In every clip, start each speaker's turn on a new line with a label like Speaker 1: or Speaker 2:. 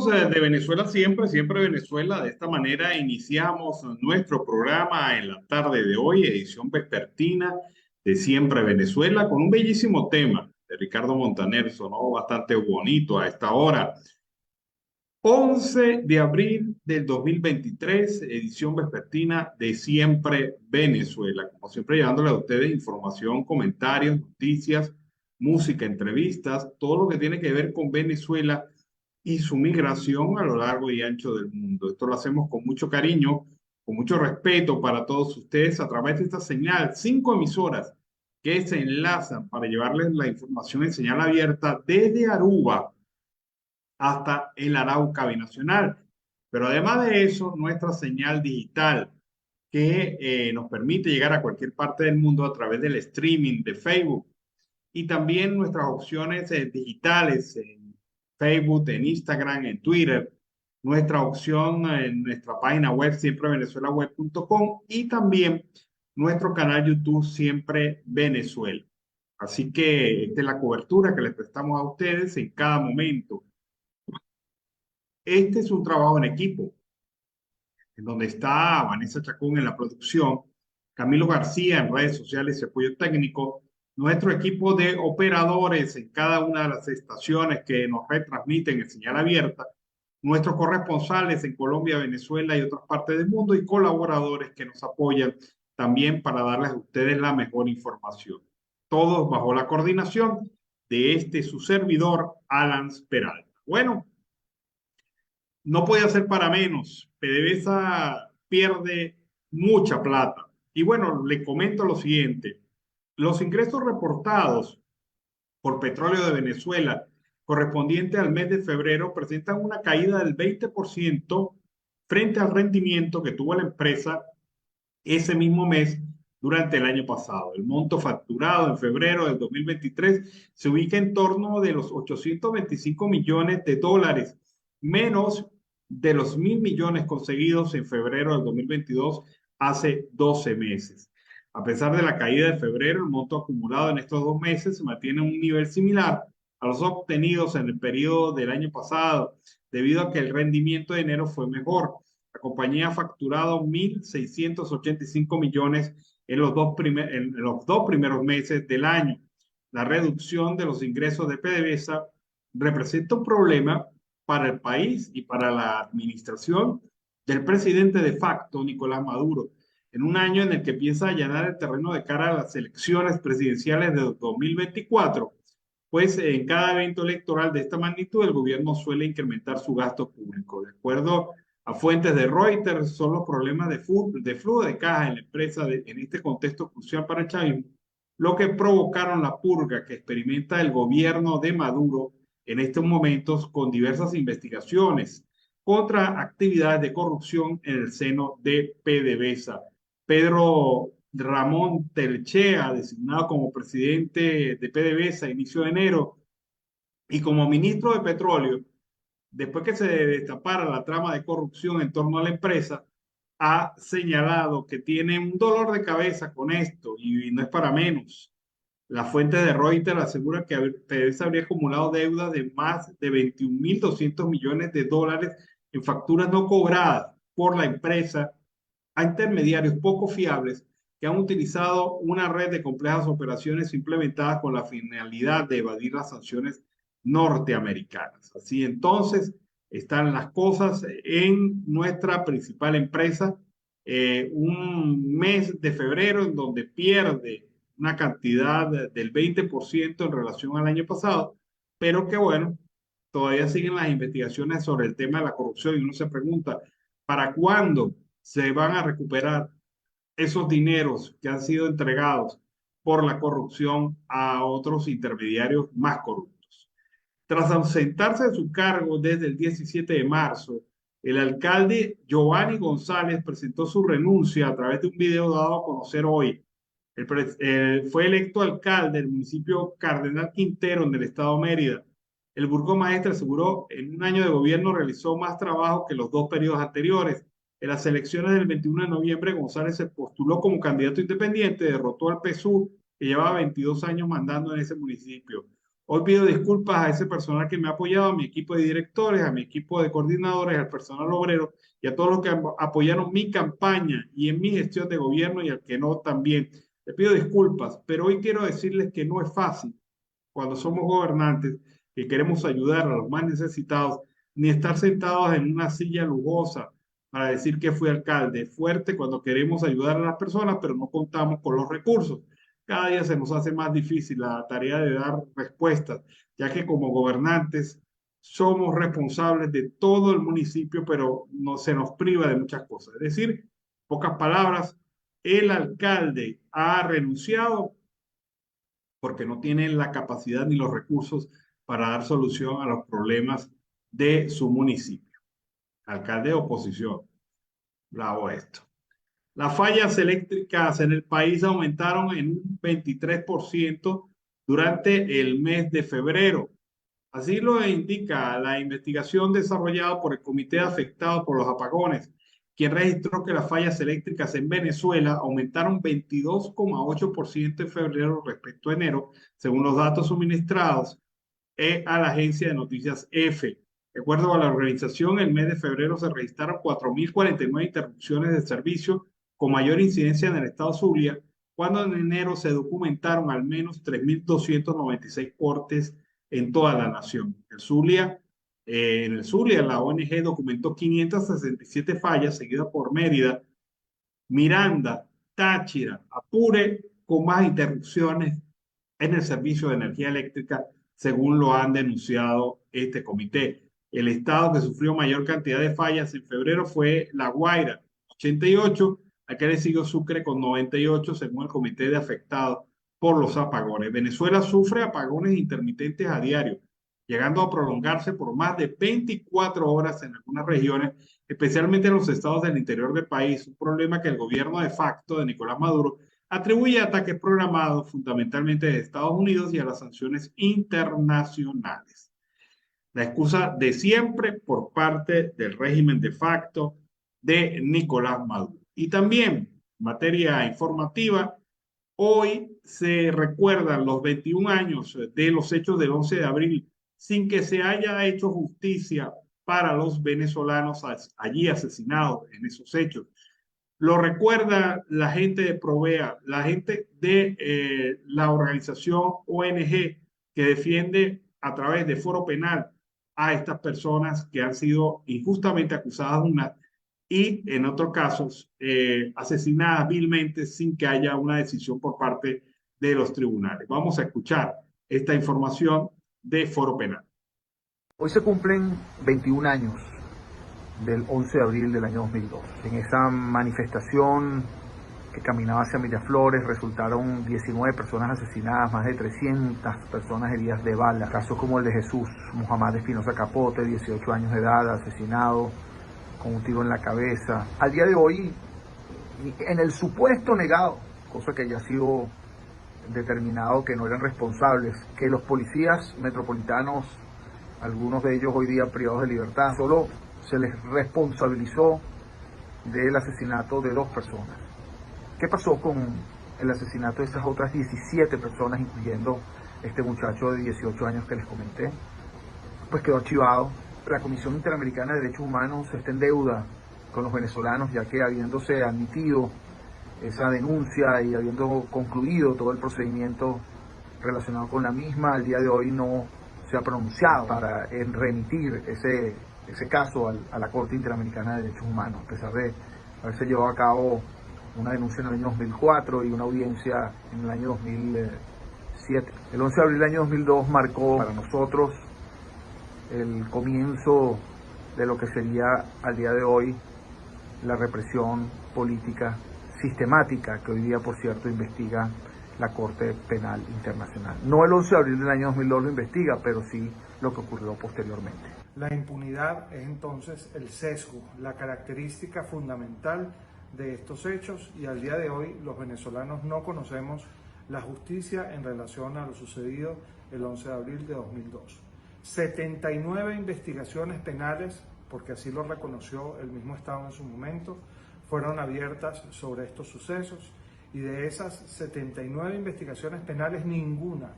Speaker 1: Amigos de Venezuela siempre, siempre Venezuela. De esta manera iniciamos nuestro programa en la tarde de hoy, edición vespertina de Siempre Venezuela, con un bellísimo tema de Ricardo Montaner, sonó bastante bonito a esta hora. 11 de abril del 2023, edición vespertina de Siempre Venezuela. Como siempre, llevándole a ustedes información, comentarios, noticias, música, entrevistas, todo lo que tiene que ver con Venezuela y su migración a lo largo y ancho del mundo. Esto lo hacemos con mucho cariño, con mucho respeto para todos ustedes a través de esta señal, 5 emisoras que se enlazan para llevarles la información en señal abierta desde Aruba hasta el Arauca binacional. Pero además de eso, nuestra señal digital que nos permite llegar a cualquier parte del mundo a través del streaming de Facebook y también nuestras opciones digitales en Facebook, en Instagram, en Twitter, nuestra opción en nuestra página web siemprevenezuelaweb.com y también nuestro canal YouTube Siempre Venezuela. Así que esta es la cobertura que les prestamos a ustedes en cada momento. Este es un trabajo en equipo, en donde está Vanessa Chacón en la producción, Camilo García en redes sociales y apoyo técnico, nuestro equipo de operadores en cada una de las estaciones que nos retransmiten en señal abierta, nuestros corresponsales en Colombia, Venezuela y otras partes del mundo y colaboradores que nos apoyan también para darles a ustedes la mejor información. Todos bajo la coordinación de su servidor, Alan Peralta. Bueno, no podía ser para menos. PDVSA pierde mucha plata. Y bueno, le comento lo siguiente. Los ingresos reportados por Petróleo de Venezuela correspondiente al mes de febrero presentan una caída del 20% frente al rendimiento que tuvo la empresa ese mismo mes durante el año pasado. El monto facturado en febrero del 2023 se ubica en torno de los 825 millones de dólares, menos de los 1.000 millones conseguidos en febrero del 2022, hace 12 meses. A pesar de la caída de febrero, el monto acumulado en estos 2 meses se mantiene en un nivel similar a los obtenidos en el periodo del año pasado, debido a que el rendimiento de enero fue mejor. La compañía ha facturado 1.685 millones en los dos primeros meses del año. La reducción de los ingresos de PDVSA representa un problema para el país y para la administración del presidente de facto, Nicolás Maduro, en un año en el que piensa allanar el terreno de cara a las elecciones presidenciales de 2024, pues en cada evento electoral de esta magnitud el gobierno suele incrementar su gasto público. De acuerdo a fuentes de Reuters, son los problemas de flujo de caja en la empresa en este contexto crucial para el chavismo, lo que provocaron la purga que experimenta el gobierno de Maduro en estos momentos con diversas investigaciones contra actividades de corrupción en el seno de PDVSA. Pedro Ramón Telchea, designado como presidente de PDVSA a inicio de enero y como ministro de Petróleo, después que se destapara la trama de corrupción en torno a la empresa, ha señalado que tiene un dolor de cabeza con esto y no es para menos. La fuente de Reuters asegura que PDVSA habría acumulado deudas de más de 21.200 millones de dólares en facturas no cobradas por la empresa a intermediarios poco fiables que han utilizado una red de complejas operaciones implementadas con la finalidad de evadir las sanciones norteamericanas. Así entonces están las cosas en nuestra principal empresa. Un mes de febrero en donde pierde una cantidad del 20% en relación al año pasado, pero que bueno, todavía siguen las investigaciones sobre el tema de la corrupción y uno se pregunta, ¿para cuándo se van a recuperar esos dineros que han sido entregados por la corrupción a otros intermediarios más corruptos? Tras ausentarse de su cargo desde el 17 de marzo, el alcalde Giovanni González presentó su renuncia a través de un video dado a conocer hoy. Fue electo alcalde del municipio Cardenal Quintero en el estado Mérida. El burgomaestre aseguró en un año de gobierno realizó más trabajo que los 2 periodos anteriores. En las elecciones del 21 de noviembre, González se postuló como candidato independiente, derrotó al PSUV, que llevaba 22 años mandando en ese municipio. Hoy pido disculpas a ese personal que me ha apoyado, a mi equipo de directores, a mi equipo de coordinadores, al personal obrero y a todos los que apoyaron mi campaña y en mi gestión de gobierno y al que no también. Le pido disculpas, pero hoy quiero decirles que no es fácil cuando somos gobernantes, que queremos ayudar a los más necesitados, ni estar sentados en una silla lujosa para decir que fui alcalde. Fuerte cuando queremos ayudar a las personas, pero no contamos con los recursos. Cada día se nos hace más difícil la tarea de dar respuestas, ya que como gobernantes somos responsables de todo el municipio, pero no se nos priva de muchas cosas. Es decir, pocas palabras, el alcalde ha renunciado porque no tienen la capacidad ni los recursos para dar solución a los problemas de su municipio. Alcalde de oposición. Bravo esto. Las fallas eléctricas en el país aumentaron en un 23% durante el mes de febrero. Así lo indica la investigación desarrollada por el Comité Afectado por los Apagones, quien registró que las fallas eléctricas en Venezuela aumentaron 22,8% en febrero respecto a enero, según los datos suministrados a la agencia de noticias EFE. De acuerdo a la organización, el mes de febrero se registraron 4.049 interrupciones de servicio con mayor incidencia en el estado Zulia, cuando en enero se documentaron al menos 3.296 cortes en toda la nación. En el Zulia, la ONG documentó 567 fallas, seguidas por Mérida, Miranda, Táchira, Apure, con más interrupciones en el servicio de energía eléctrica, según lo han denunciado este comité. El estado que sufrió mayor cantidad de fallas en febrero fue La Guaira, 88, a que le siguió Sucre con 98, según el comité de afectados por los apagones. Venezuela sufre apagones intermitentes a diario, llegando a prolongarse por más de 24 horas en algunas regiones, especialmente en los estados del interior del país, un problema que el gobierno de facto de Nicolás Maduro atribuye a ataques programados fundamentalmente de Estados Unidos y a las sanciones internacionales. La excusa de siempre por parte del régimen de facto de Nicolás Maduro. Y también, en materia informativa, hoy se recuerdan los 21 años de los hechos del 11 de abril sin que se haya hecho justicia para los venezolanos allí asesinados en esos hechos. Lo recuerda la gente de Provea, la gente de la organización ONG que defiende a través de Foro Penal a estas personas que han sido injustamente acusadas unas y en otros casos asesinadas vilmente sin que haya una decisión por parte de los tribunales. Vamos a escuchar esta información de Foro Penal.
Speaker 2: Hoy se cumplen 21 años del 11 de abril del año 2002. En esa manifestación que caminaba hacia Miraflores resultaron 19 personas asesinadas, más de 300 personas heridas de bala. Casos como el de Jesús Muhammad Espinosa Capote, 18 años de edad, asesinado con un tiro en la cabeza. Al día de hoy, en el supuesto negado, cosa que ya ha sido determinado que no eran responsables, que los policías metropolitanos, algunos de ellos hoy día privados de libertad, solo se les responsabilizó del asesinato de 2 personas. ¿Qué pasó con el asesinato de esas otras 17 personas, incluyendo este muchacho de 18 años que les comenté? Pues quedó archivado. La Comisión Interamericana de Derechos Humanos está en deuda con los venezolanos, ya que habiéndose admitido esa denuncia y habiendo concluido todo el procedimiento relacionado con la misma, al día de hoy no se ha pronunciado para remitir ese caso a la Corte Interamericana de Derechos Humanos, a pesar de haberse llevado a cabo una denuncia en el año 2004 y una audiencia en el año 2007. El 11 de abril del año 2002 marcó para nosotros el comienzo de lo que sería al día de hoy la represión política sistemática que hoy día, por cierto, investiga la Corte Penal Internacional. No el 11 de abril del año 2002 lo investiga, pero sí lo que ocurrió posteriormente.
Speaker 3: La impunidad es entonces el sesgo, la característica fundamental de estos hechos, y al día de hoy los venezolanos no conocemos la justicia en relación a lo sucedido el 11 de abril de 2002. 79 investigaciones penales, porque así lo reconoció el mismo Estado en su momento, fueron abiertas sobre estos sucesos, y de esas 79 investigaciones penales ninguna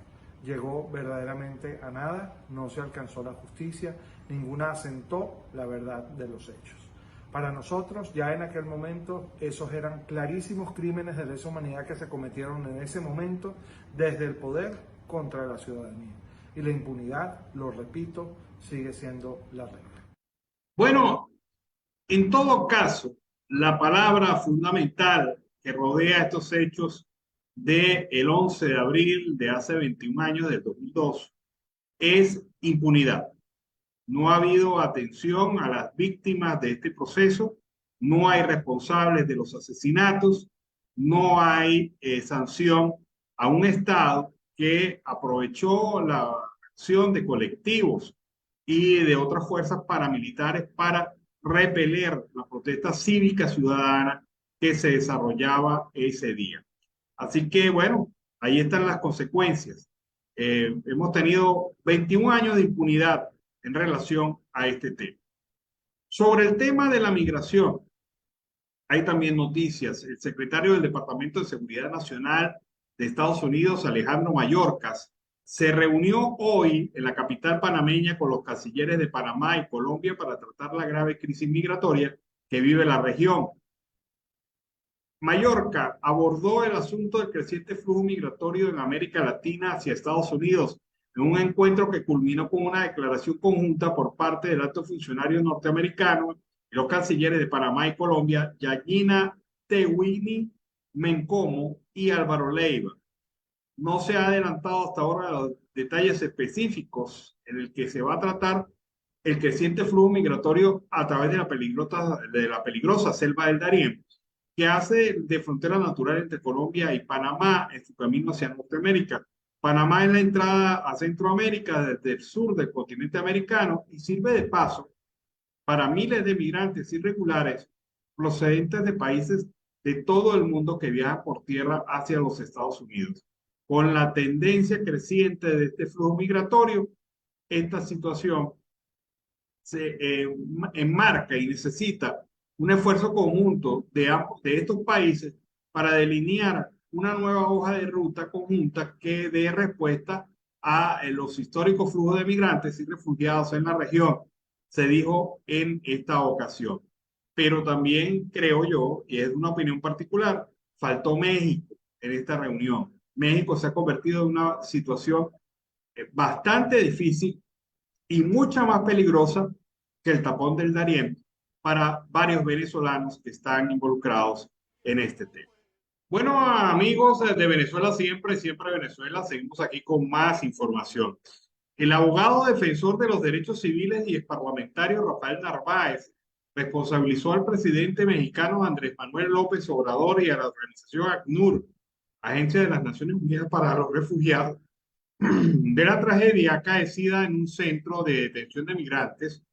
Speaker 3: llegó verdaderamente a nada, no se alcanzó la justicia, ninguna asentó la verdad de los hechos. Para nosotros, ya en aquel momento, esos eran clarísimos crímenes de lesa humanidad que se cometieron en ese momento desde el poder contra la ciudadanía. Y la impunidad, lo repito, sigue siendo la regla.
Speaker 1: Bueno, en todo caso, la palabra fundamental que rodea estos hechos del 11 de abril de hace 21 años, del 2002, es impunidad. No ha habido atención a las víctimas de este proceso, no hay responsables de los asesinatos, no hay sanción a un Estado que aprovechó la acción de colectivos y de otras fuerzas paramilitares para repeler la protesta cívica ciudadana que se desarrollaba ese día. Así que, bueno, ahí están las consecuencias. Hemos tenido 21 años de impunidad en relación a este tema. Sobre el tema de la migración, hay también noticias. El secretario del Departamento de Seguridad Nacional de Estados Unidos, Alejandro Mayorkas, se reunió hoy en la capital panameña con los cancilleres de Panamá y Colombia para tratar la grave crisis migratoria que vive la región. Mallorca abordó el asunto del creciente flujo migratorio en América Latina hacia Estados Unidos en un encuentro que culminó con una declaración conjunta por parte del alto funcionario norteamericano y los cancilleres de Panamá y Colombia, Yagina Tewini Mencomo y Álvaro Leiva. No se ha adelantado hasta ahora los detalles específicos en el que se va a tratar el creciente flujo migratorio a través de la peligrosa selva del Darién, que hace de frontera natural entre Colombia y Panamá en su camino hacia Norteamérica. Panamá es la entrada a Centroamérica desde el sur del continente americano y sirve de paso para miles de migrantes irregulares procedentes de países de todo el mundo que viajan por tierra hacia los Estados Unidos. Con la tendencia creciente de este flujo migratorio, esta situación se enmarca y necesita un esfuerzo conjunto de estos países para delinear una nueva hoja de ruta conjunta que dé respuesta a los históricos flujos de migrantes y refugiados en la región, se dijo en esta ocasión. Pero también creo yo, y es una opinión particular, faltó México en esta reunión. México se ha convertido en una situación bastante difícil y mucha más peligrosa que el tapón del Darién para varios venezolanos que están involucrados en este tema. Bueno, amigos de Venezuela siempre, siempre Venezuela, seguimos aquí con más información. El abogado defensor de los derechos civiles y exparlamentario Rafael Narváez responsabilizó al presidente mexicano Andrés Manuel López Obrador y a la organización ACNUR, Agencia de las Naciones Unidas para los Refugiados, de la tragedia acaecida en un centro de detención de migrantes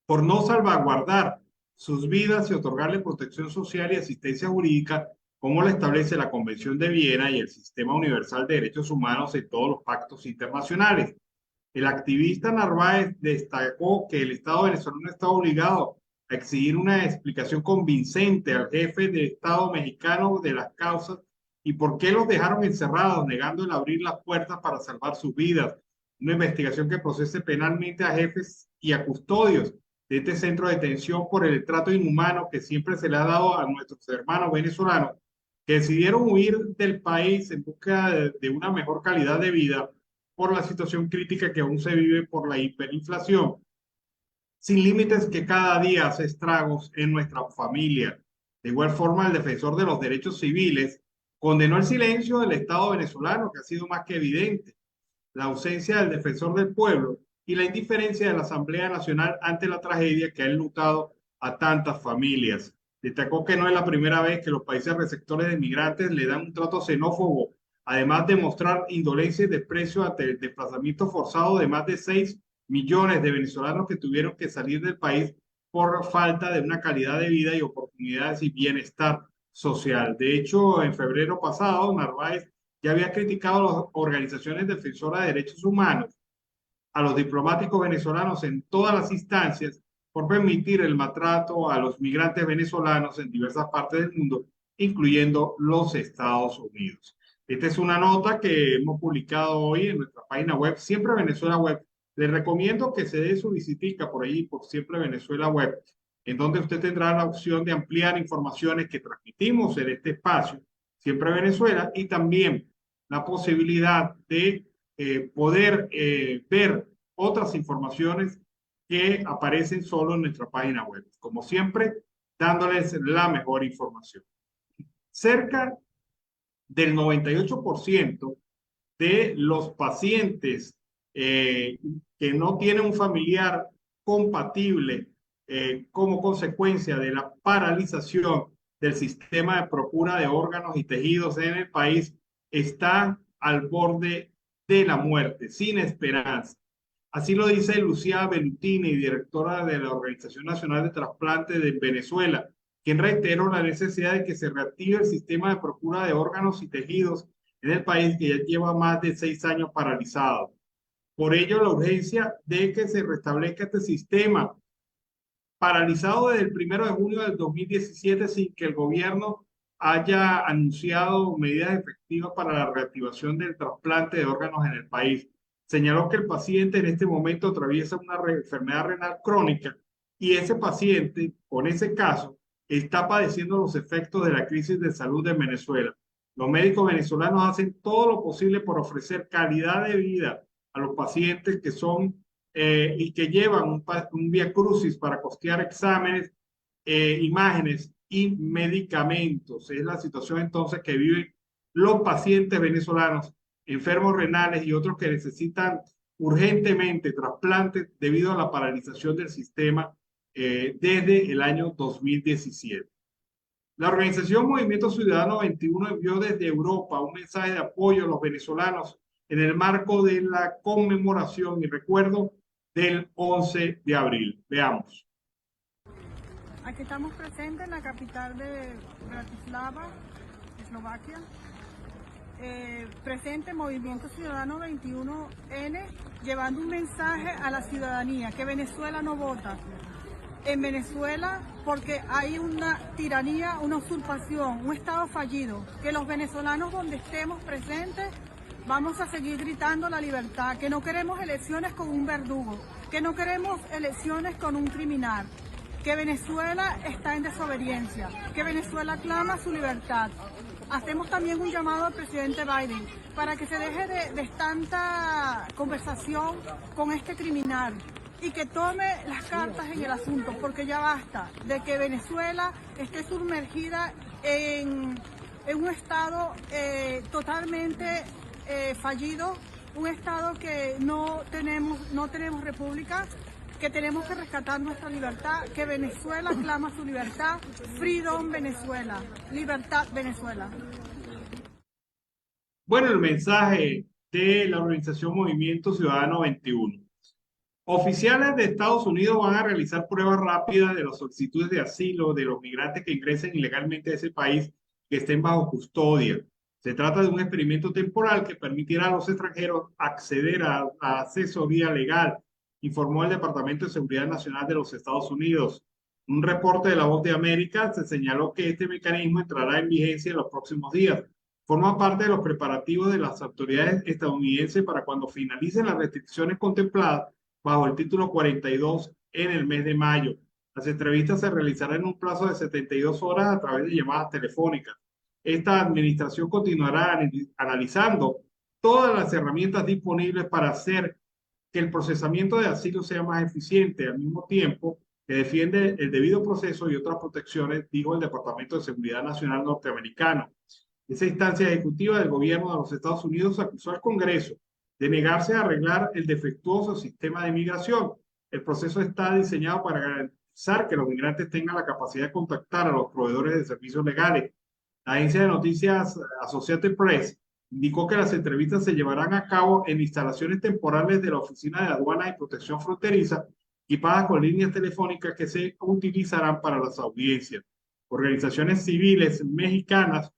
Speaker 1: por no salvaguardar sus vidas y otorgarle protección social y asistencia jurídica como lo establece la Convención de Viena y el Sistema Universal de Derechos Humanos en todos los pactos internacionales. El activista Narváez destacó que el Estado venezolano está obligado a exigir una explicación convincente al jefe de Estado mexicano de las causas y por qué los dejaron encerrados, negando el abrir las puertas para salvar sus vidas. Una investigación que procese penalmente a jefes y a custodios de este centro de detención por el trato inhumano que siempre se le ha dado a nuestros hermanos venezolanos que decidieron huir del país en busca de una mejor calidad de vida por la situación crítica que aún se vive por la hiperinflación, sin límites que cada día hace estragos en nuestra familia. De igual forma, el defensor de los derechos civiles condenó el silencio del Estado venezolano, que ha sido más que evidente, la ausencia del defensor del pueblo y la indiferencia de la Asamblea Nacional ante la tragedia que ha enlutado a tantas familias. Destacó que no es la primera vez que los países receptores de migrantes le dan un trato xenófobo, además de mostrar indolencia y desprecio ante el desplazamiento forzado de más de 6 millones de venezolanos que tuvieron que salir del país por falta de una calidad de vida y oportunidades y bienestar social. De hecho, en febrero pasado, Narváez ya había criticado a las organizaciones defensoras de derechos humanos, a los diplomáticos venezolanos en todas las instancias por permitir el maltrato a los migrantes venezolanos en diversas partes del mundo, incluyendo los Estados Unidos. Esta es una nota que hemos publicado hoy en nuestra página web, Siempre Venezuela Web. Les recomiendo que se dé su visitica por ahí, por Siempre Venezuela Web, en donde usted tendrá la opción de ampliar informaciones que transmitimos en este espacio, Siempre Venezuela, y también la posibilidad de poder ver otras informaciones que aparecen solo en nuestra página web. Como siempre, dándoles la mejor información. Cerca del 98% de los pacientes que no tienen un familiar compatible como consecuencia de la paralización del sistema de procura de órganos y tejidos en el país está al borde de la muerte, sin esperanza. Así lo dice Lucía Bellutini, directora de la Organización Nacional de Trasplantes de Venezuela, quien reiteró la necesidad de que se reactive el sistema de procura de órganos y tejidos en el país, que ya lleva más de 6 años paralizado. Por ello, la urgencia de que se restablezca este sistema paralizado desde el 1 de junio del 2017 sin que el gobierno haya anunciado medidas efectivas para la reactivación del trasplante de órganos en el país. Señaló que el paciente en este momento atraviesa una enfermedad renal crónica y ese paciente, con ese caso, está padeciendo los efectos de la crisis de salud de Venezuela. Los médicos venezolanos hacen todo lo posible por ofrecer calidad de vida a los pacientes que son y que llevan un vía crucis para costear exámenes, imágenes y medicamentos. Es la situación entonces que viven los pacientes venezolanos, enfermos renales y otros que necesitan urgentemente trasplantes debido a la paralización del sistema desde el año 2017. La organización Movimiento Ciudadano 21 envió desde Europa un mensaje de apoyo a los venezolanos en el marco de la conmemoración y recuerdo del 11 de abril. Veamos.
Speaker 4: Aquí estamos presentes en la capital de Bratislava, Eslovaquia. Presente Movimiento Ciudadano 21N, llevando un mensaje a la ciudadanía, que Venezuela no vota. En Venezuela, porque hay una tiranía, una usurpación, un Estado fallido, que los venezolanos donde estemos presentes vamos a seguir gritando la libertad, que no queremos elecciones con un verdugo, que no queremos elecciones con un criminal, que Venezuela está en desobediencia, que Venezuela clama su libertad. Hacemos también un llamado al presidente Biden para que se deje de tanta conversación con este criminal y que tome las cartas en el asunto, porque ya basta de que Venezuela esté sumergida en un estado totalmente fallido, un estado que no tenemos república, que tenemos que rescatar nuestra libertad, que Venezuela clama su libertad. Freedom Venezuela, libertad Venezuela.
Speaker 1: Bueno, el mensaje de la organización Movimiento Ciudadano 21. Oficiales de Estados Unidos van a realizar pruebas rápidas de las solicitudes de asilo de los migrantes que ingresen ilegalmente a ese país que estén bajo custodia. Se trata de un experimento temporal que permitirá a los extranjeros acceder a asesoría legal, informó el Departamento de Seguridad Nacional de los Estados Unidos. En un reporte de La Voz de América se señaló que este mecanismo entrará en vigencia en los próximos días. Forma parte de los preparativos de las autoridades estadounidenses para cuando finalicen las restricciones contempladas bajo el título 42 en el mes de mayo. Las entrevistas se realizarán en un plazo de 72 horas a través de llamadas telefónicas. Esta administración continuará analizando todas las herramientas disponibles para hacer que el procesamiento de asilo sea más eficiente, al mismo tiempo que defiende el debido proceso y otras protecciones, dijo el Departamento de Seguridad Nacional norteamericano. Esa instancia ejecutiva del gobierno de los Estados Unidos acusó al Congreso de negarse a arreglar el defectuoso sistema de migración. El proceso está diseñado para garantizar que los migrantes tengan la capacidad de contactar a los proveedores de servicios legales. La agencia de noticias Associated Press indicó que las entrevistas se llevarán a cabo en instalaciones temporales de la Oficina de Aduanas y Protección Fronteriza, equipadas con líneas telefónicas que se utilizarán para las audiencias. Organizaciones civiles mexicanas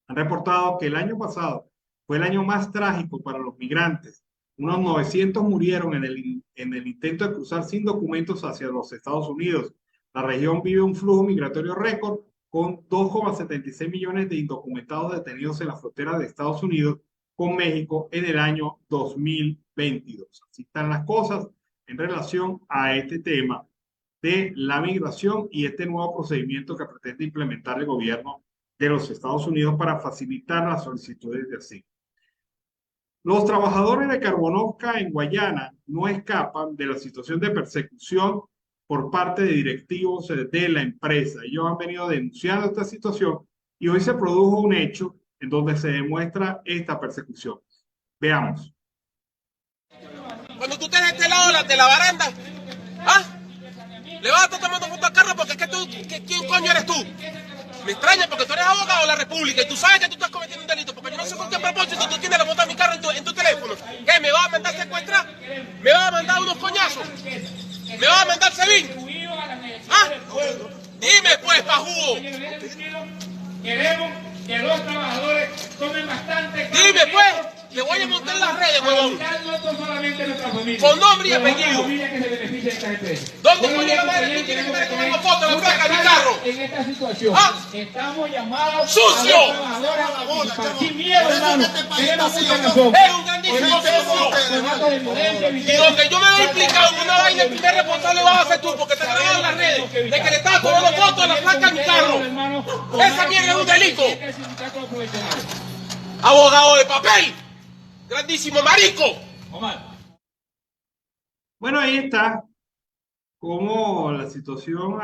Speaker 1: han reportado que el año pasado fue el año más trágico para los migrantes. Unos 900 murieron en el intento de cruzar sin documentos hacia los Estados Unidos. La región vive un flujo migratorio récord con 2,76 millones de indocumentados detenidos en la frontera de Estados Unidos con México en el año 2022. Así están las cosas en relación a este tema de la migración y este nuevo procedimiento que pretende implementar el gobierno de los Estados Unidos para facilitar las solicitudes de asilo. Los trabajadores de Carbonosca en Guayana no escapan de la situación de persecución por parte de directivos de la empresa. Ellos han venido denunciando esta situación y hoy se produjo un hecho en donde se demuestra esta persecución. Veamos.
Speaker 5: Cuando tú estés de este lado de la baranda, le vas a estar tomando foto al carro porque es que tú, ¿quién coño eres tú? Me extraña porque tú eres abogado de la República y tú sabes que tú estás cometiendo un delito porque yo no sé con qué propósito tú tienes la foto de mi carro en tu teléfono. ¿Qué? ¿Me vas a mandar secuestrar? ¿Me vas a mandar unos coñazos? ¿Me vas a mandar Sebin? Dime pues, pajugo.
Speaker 6: Queremos que los trabajadores tomen bastante.
Speaker 5: Dime pues. Te voy a montar en las redes, huevón. Con nombre y apellido. ¿Dónde coño la madre tú tienes que estar tomando fotos en la placa de mi carro?
Speaker 6: En esta situación, estamos llamados
Speaker 5: ¡sucio!
Speaker 6: a los trabajadores sin miedo, hermano. Tenemos mucha razón.
Speaker 5: Es un grandísimo sucio. Y donde yo me veo implicado en una vaina, el primer responsable vas a ser tú, porque te grabado en las redes de que le estás tomando fotos en la placa de mi carro. Esa mierda es un delito. Abogado de papel. Grandísimo marico.
Speaker 1: Bueno, ahí está cómo la situación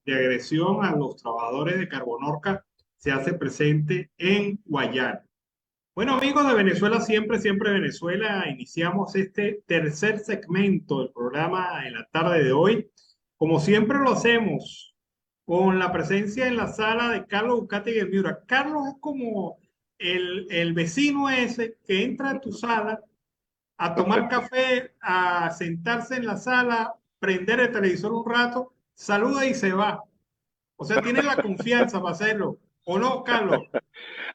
Speaker 1: de agresión a los trabajadores de Carbonorca se hace presente en Guayana. Bueno, amigos de Venezuela, siempre Venezuela, iniciamos este tercer segmento del programa en la tarde de hoy. Como siempre lo hacemos, con la presencia en la sala de Carlos Uzcategui Miura. Carlos es como el vecino ese que entra a tu sala a tomar café, a sentarse en la sala, prender el televisor un rato, saluda y se va. O sea, tiene la confianza para hacerlo. ¿O no, Carlos?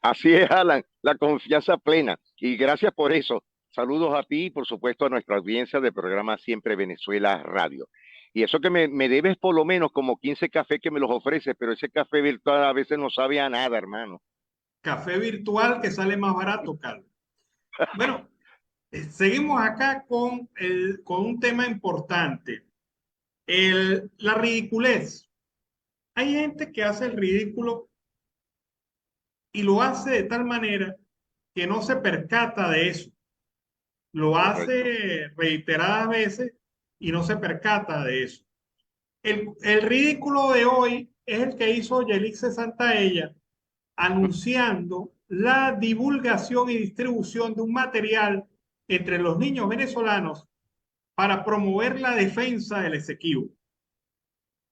Speaker 7: Así es, Alan, la confianza plena. Y gracias por eso. Saludos a ti y, por supuesto, a nuestra audiencia del programa Siempre Venezuela Radio. Y eso que me debes por lo menos como 15 cafés que me los ofreces, pero ese café virtual a veces no sabe a nada, hermano.
Speaker 1: Café virtual que sale más barato, Carlos. Bueno, seguimos acá con un tema importante. La ridiculez. Hay gente que hace el ridículo y lo hace de tal manera que no se percata de eso. Lo hace reiteradas veces y no se percata de eso. El ridículo de hoy es el que hizo Yelixe Santaella anunciando la divulgación y distribución de un material entre los niños venezolanos para promover la defensa del Esequibo.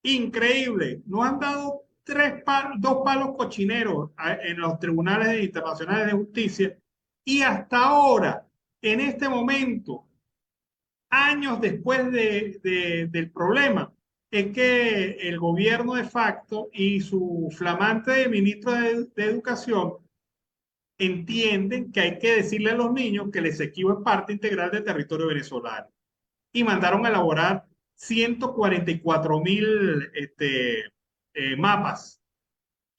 Speaker 1: Increíble. Nos han dado dos palos cochineros en los tribunales internacionales de justicia y hasta ahora, en este momento, años después del problema, es que el gobierno de facto y su flamante ministro de Educación entienden que hay que decirle a los niños que el Esequibo es parte integral del territorio venezolano. Y mandaron a elaborar 144,000 mapas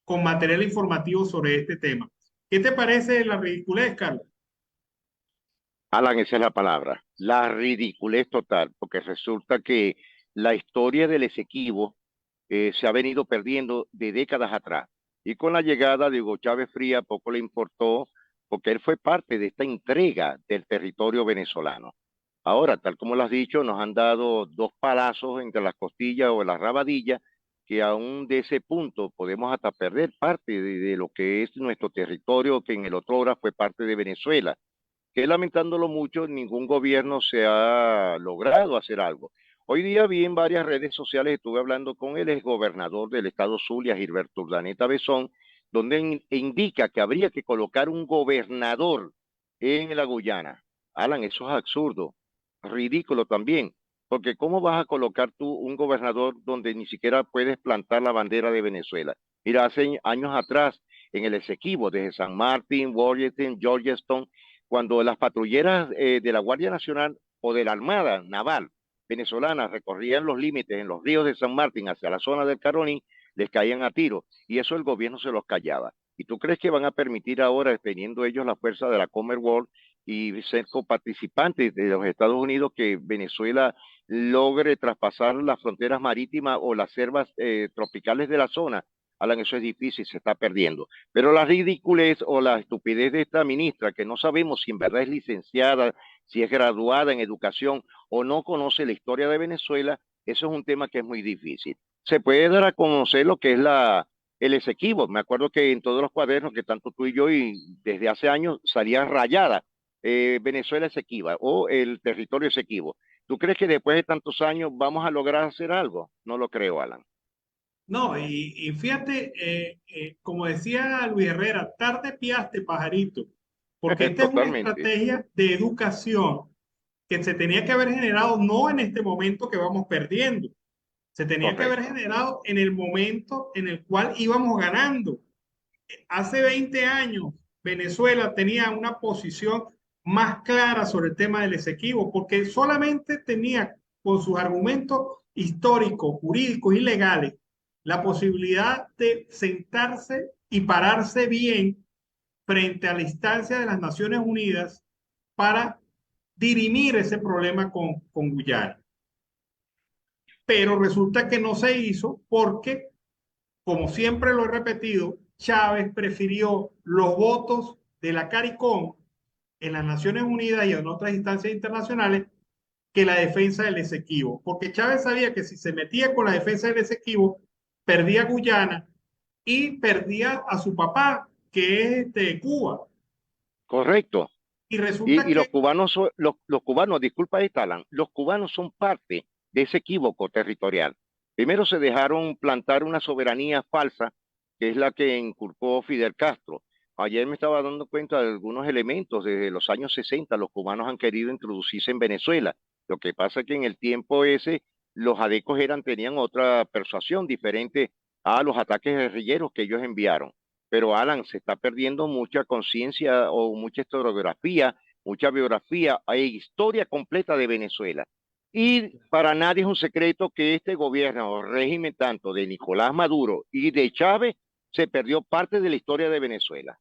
Speaker 1: con material informativo sobre este tema. ¿Qué te parece la ridiculez, Carlos?
Speaker 7: Alan, esa es la palabra, la ridiculez total, porque resulta que la historia del Esequibo se ha venido perdiendo de décadas atrás. Y con la llegada de Hugo Chávez Frías poco le importó, porque él fue parte de esta entrega del territorio venezolano. Ahora, tal como lo has dicho, nos han dado dos palazos entre las costillas o las rabadillas, que aún de ese punto podemos hasta perder parte de lo que es nuestro territorio, que en el otrora fue parte de Venezuela, que lamentándolo mucho, ningún gobierno se ha logrado hacer algo. Hoy día vi en varias redes sociales, estuve hablando con el exgobernador del estado Zulia, Gilberto Urdaneta Bezón, donde indica que habría que colocar un gobernador en la Guyana. Alan, eso es absurdo, ridículo también, porque ¿cómo vas a colocar tú un gobernador donde ni siquiera puedes plantar la bandera de Venezuela? Mira, hace años atrás, en el Esequibo, desde San Martín, Washington, Georgetown, cuando las patrulleras de la Guardia Nacional o de la Armada Naval venezolana recorrían los límites en los ríos de San Martín hacia la zona del Caroní, les caían a tiro, y eso el gobierno se los callaba. ¿Y tú crees que van a permitir ahora, teniendo ellos la fuerza de la Commonwealth y ser coparticipantes de los Estados Unidos, que Venezuela logre traspasar las fronteras marítimas o las selvas tropicales de la zona? Alan, eso es difícil, se está perdiendo. Pero la ridiculez o la estupidez de esta ministra, que no sabemos si en verdad es licenciada, si es graduada en educación o no conoce la historia de Venezuela, eso es un tema que es muy difícil. Se puede dar a conocer lo que es el Esequibo. Me acuerdo que en todos los cuadernos que tanto tú y yo y desde hace años salía rayada Venezuela Esequiba o el territorio Esequibo. ¿Tú crees que después de tantos años vamos a lograr hacer algo? No lo creo, Alan.
Speaker 1: No, y fíjate, como decía Luis Herrera, tarde piaste, pajarito, porque esta es una estrategia de educación que se tenía que haber generado no en este momento que vamos perdiendo, se tenía que haber generado en el momento en el cual íbamos ganando. Hace 20 años Venezuela tenía una posición más clara sobre el tema del Esequibo, porque solamente tenía con sus argumentos históricos, jurídicos y legales la posibilidad de sentarse y pararse bien frente a la instancia de las Naciones Unidas para dirimir ese problema con Guyana. Pero resulta que no se hizo porque, como siempre lo he repetido, Chávez prefirió los votos de la CARICOM en las Naciones Unidas y en otras instancias internacionales que la defensa del Esequibo, porque Chávez sabía que si se metía con la defensa del Esequibo, perdía Guyana y perdía a su papá, que es de Cuba.
Speaker 7: Correcto.
Speaker 1: Y resulta que
Speaker 7: los cubanos, disculpa Alan, los cubanos son parte de ese equívoco territorial. Primero se dejaron plantar una soberanía falsa, que es la que inculcó Fidel Castro. Ayer me estaba dando cuenta de algunos elementos. Desde los años 60 los cubanos han querido introducirse en Venezuela. Lo que pasa es que en el tiempo ese los adecos tenían otra persuasión diferente a los ataques guerrilleros que ellos enviaron. Pero Alan, se está perdiendo mucha conciencia o mucha historiografía, mucha biografía e historia completa de Venezuela. Y para nadie es un secreto que este gobierno o régimen tanto de Nicolás Maduro y de Chávez se perdió parte de la historia de Venezuela.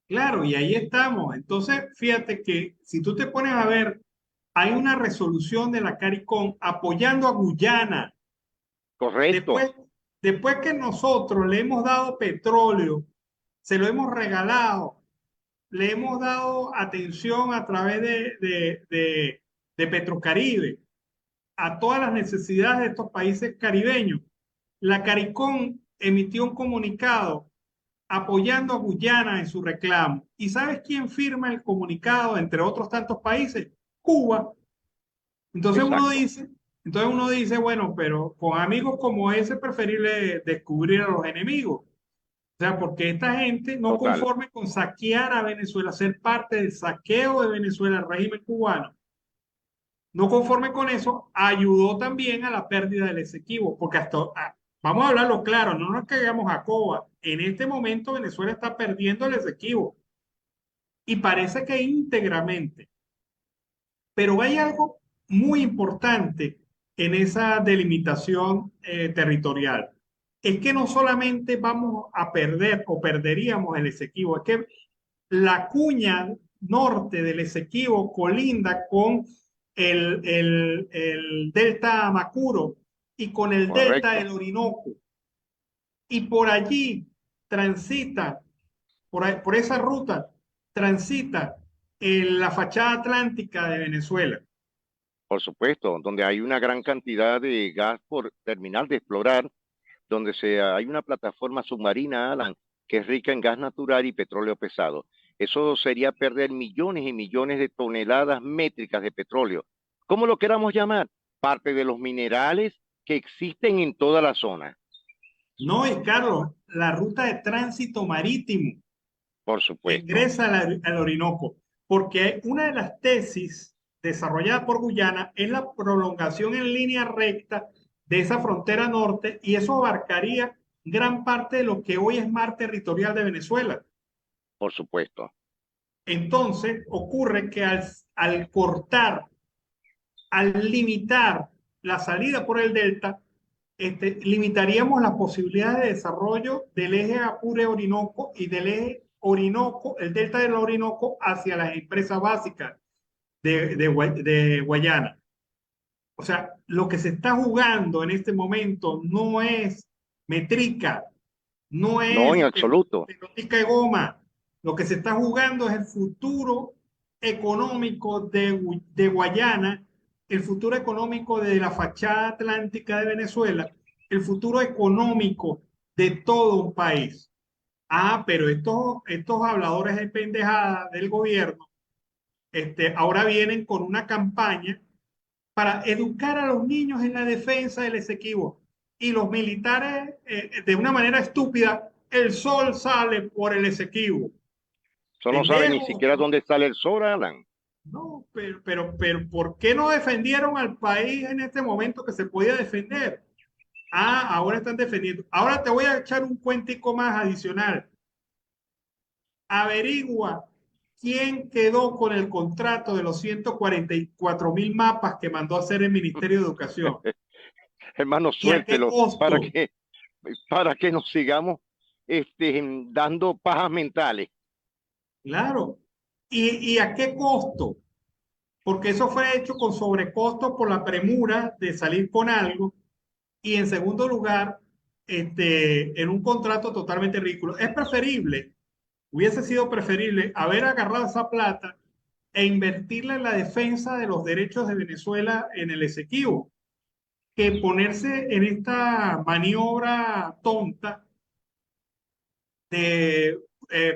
Speaker 1: Claro, y ahí estamos. Entonces, fíjate que si tú te pones a ver, hay una resolución de la CARICOM apoyando a Guyana.
Speaker 7: Correcto.
Speaker 1: Después que nosotros le hemos dado petróleo, se lo hemos regalado, le hemos dado atención a través de Petrocaribe a todas las necesidades de estos países caribeños. La CARICOM emitió un comunicado apoyando a Guyana en su reclamo. ¿Y sabes quién firma el comunicado, entre otros tantos países? Cuba. Entonces uno dice, bueno, pero con amigos como ese es preferible descubrir a los enemigos. O sea, porque esta gente no conforme con saquear a Venezuela, ser parte del saqueo de Venezuela al régimen cubano, no conforme con eso, ayudó también a la pérdida del Esequibo, porque vamos a hablarlo claro, no nos caigamos a coba. En este momento Venezuela está perdiendo el Esequibo y parece que íntegramente. Pero hay algo muy importante en esa delimitación territorial. Es que no solamente vamos a perder o perderíamos el Esequibo, es que la cuña norte del Esequibo colinda con el delta Amacuro y con el delta del Orinoco. Y por allí transita, por esa ruta, transita la fachada atlántica de Venezuela.
Speaker 7: Por supuesto, donde hay una gran cantidad de gas por terminar de explorar, donde hay una plataforma submarina, Alan, que es rica en gas natural y petróleo pesado. Eso sería perder millones y millones de toneladas métricas de petróleo. ¿Cómo lo queramos llamar? Parte de los minerales que existen en toda la zona.
Speaker 1: No, es Carlos, la ruta de tránsito marítimo.
Speaker 7: Por supuesto.
Speaker 1: Ingresa al Orinoco, porque una de las tesis desarrollada por Guyana es la prolongación en línea recta de esa frontera norte, y eso abarcaría gran parte de lo que hoy es mar territorial de Venezuela.
Speaker 7: Por supuesto.
Speaker 1: Entonces ocurre que al cortar, al limitar la salida por el delta, limitaríamos las posibilidades de desarrollo del eje Apure-Orinoco y del eje Orinoco, el delta del Orinoco, hacia las empresas básicas de Guayana. O sea, lo que se está jugando en este momento no es metrica, no
Speaker 7: No,
Speaker 1: es
Speaker 7: en absoluto.
Speaker 1: pelotica de goma. Lo que se está jugando es el futuro económico de Guayana, el futuro económico de la fachada atlántica de Venezuela, el futuro económico de todo un país. Ah, pero estos habladores de pendejada del gobierno, ahora vienen con una campaña para educar a los niños en la defensa del Esequibo. Y los militares, de una manera estúpida, el sol sale por el Esequibo.
Speaker 7: Eso no sabe ni
Speaker 1: Pendejo.
Speaker 7: siquiera dónde sale el sol, Alan.
Speaker 1: No, pero, ¿por qué no defendieron al país en este momento que se podía defender? Ah, ahora están defendiendo. Ahora te voy a echar un cuentico más adicional. Averigua quién quedó con el contrato de los 144,000 mapas que mandó a hacer el Ministerio de Educación.
Speaker 7: Hermano,
Speaker 1: ¿Y a qué
Speaker 7: suéltelo
Speaker 1: costo?
Speaker 7: para que nos sigamos dando pajas mentales.
Speaker 1: Claro. ¿Y a qué costo? Porque eso fue hecho con sobrecosto por la premura de salir con algo. Y en segundo lugar, en un contrato totalmente ridículo. Hubiese sido preferible haber agarrado esa plata e invertirla en la defensa de los derechos de Venezuela en el Esequibo, que ponerse en esta maniobra tonta de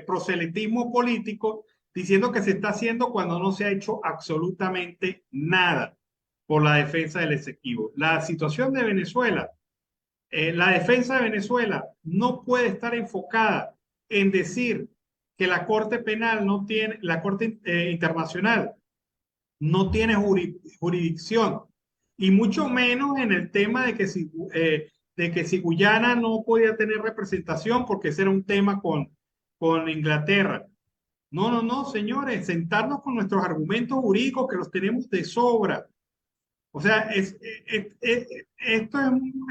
Speaker 1: proselitismo político diciendo que se está haciendo cuando no se ha hecho absolutamente nada por la defensa del Esequibo. La situación de Venezuela, la defensa de Venezuela no puede estar enfocada en decir que la Corte Penal no tiene, la Corte Internacional no tiene jurisdicción, y mucho menos en el tema de que si Guyana no podía tener representación porque ese era un tema con Inglaterra. No, señores, sentarnos con nuestros argumentos jurídicos que los tenemos de sobra. O sea, esto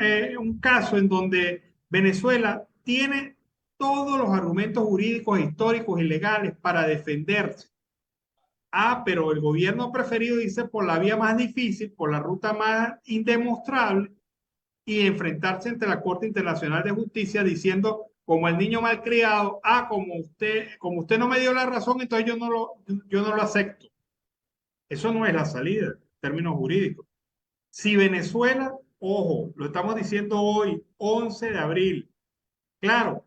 Speaker 1: es un caso en donde Venezuela tiene todos los argumentos jurídicos, históricos y legales para defenderse. Ah, pero el gobierno ha preferido irse por la vía más difícil, por la ruta más indemostrable, y enfrentarse ante la Corte Internacional de Justicia diciendo, como el niño malcriado, como usted no me dio la razón, entonces yo no lo acepto. Eso no es la salida en términos jurídicos. Si Venezuela, ojo, lo estamos diciendo hoy, 11 de abril, claro,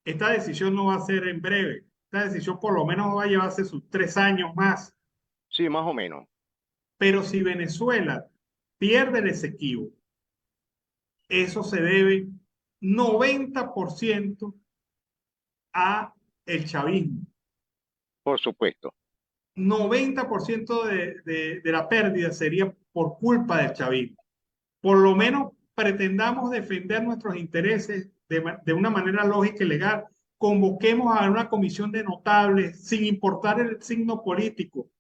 Speaker 1: esta decisión no va a ser en breve. Esta decisión por lo menos va a llevarse sus 3 años más.
Speaker 7: Sí, más o menos.
Speaker 1: Pero si Venezuela pierde el Esequibo, eso se debe 90% a el chavismo.
Speaker 7: Por supuesto.
Speaker 1: 90% de la pérdida sería por culpa del chavismo. Por lo menos pretendamos defender nuestros intereses de una manera lógica y legal. Convoquemos a una comisión de notables sin importar el signo político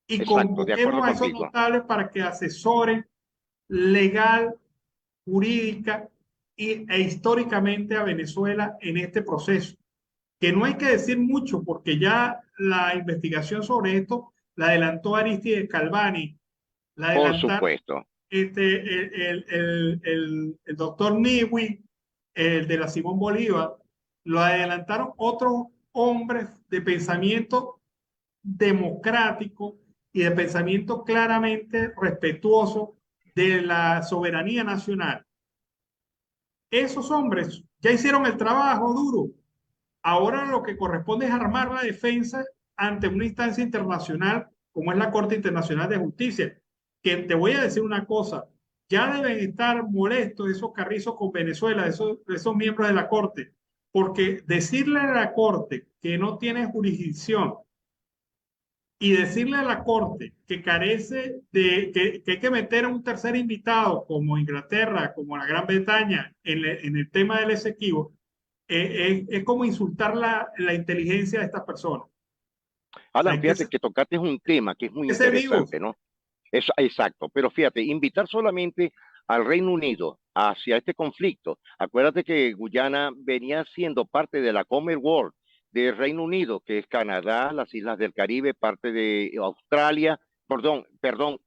Speaker 1: y convoquemos a esos notables para que asesoren legal, jurídica e históricamente a Venezuela en este proceso. Que no hay que decir mucho porque ya la investigación sobre esto la adelantó Aristides Calvani,
Speaker 7: por supuesto.
Speaker 1: El doctor Niwi, el de la Simón Bolívar, lo adelantaron otros hombres de pensamiento democrático y de pensamiento claramente respetuoso de la soberanía nacional. Esos hombres ya hicieron el trabajo duro. Ahora lo que corresponde es armar la defensa ante una instancia internacional como es la Corte Internacional de Justicia. Que te voy a decir una cosa, ya deben estar molestos esos carrizos con Venezuela, esos miembros de la Corte, porque decirle a la Corte que no tiene jurisdicción y decirle a la Corte que carece que hay que meter a un tercer invitado como Inglaterra, como la Gran Bretaña en el tema del Esequibo, es como insultar la inteligencia de estas personas.
Speaker 7: Alan, fíjate que tocaste un tema que es muy interesante, ¿no? Eso, exacto, pero fíjate, invitar solamente al Reino Unido hacia este conflicto. Acuérdate que Guyana venía siendo parte de la Commonwealth del Reino Unido, que es Canadá, las islas del Caribe, parte de Australia,